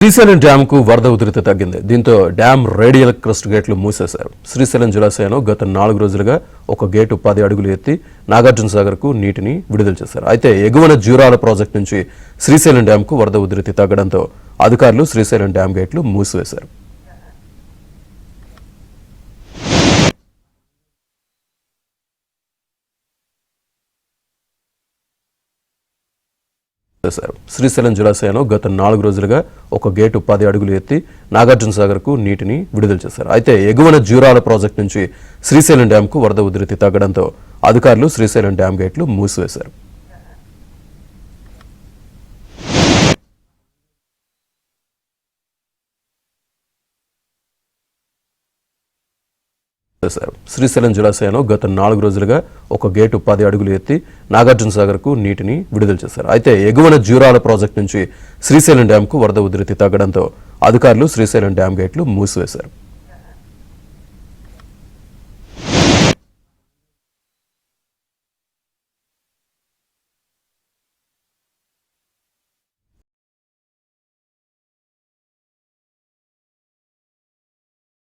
Srisailam dam కు వరద ఉధృతి తగ్గింది. దీంతో డ్యామ్ రేడియల్ క్రస్ట్ గేట్లు మూసేశారు. శ్రీశైలం జలాశయంలో గత 4 రోజులుగా ఒక గేటు 10 అడుగులు ఎత్తి నాగార్జున సాగర్ కు నీటిని విడుదల చేశారు. అయితే ఎగువన జూరాల ప్రాజెక్టు నుంచి శ్రీశైలం డ్యామ్ కు వరద ఉధృతి తగ్గడంతో అధికారులు శ్రీశైలం డ్యామ్ గేట్లు మూసివేశారు. శ్రీశైలం జలాశయంలో గత 4 రోజులుగా ఒక గేటు 10 అడుగులు ఎత్తి నాగార్జున సాగర్ కు నీటిని విడుదల చేశారు. అయితే ఎగువన జూరాల ప్రాజెక్టు నుంచి శ్రీశైలం డ్యామ్ కు వరద ఉధృతి తగ్గడంతో అధికారులు శ్రీశైలం డ్యామ్ గేట్లు మూసివేశారు. శ్రీశైలం జలాశయంలో గత 4 రోజులుగా ఒక గేటు 10 అడుగులు ఎత్తి నాగార్జున సాగర్ కు నీటిని విడుదల చేశారు. అయితే ఎగువన జూరాల ప్రాజెక్టు నుంచి శ్రీశైలం డ్యామ్ కు వరద ఉధృతి తగ్గడంతో అధికారులు శ్రీశైలం డ్యామ్ గేట్లు మూసివేశారు.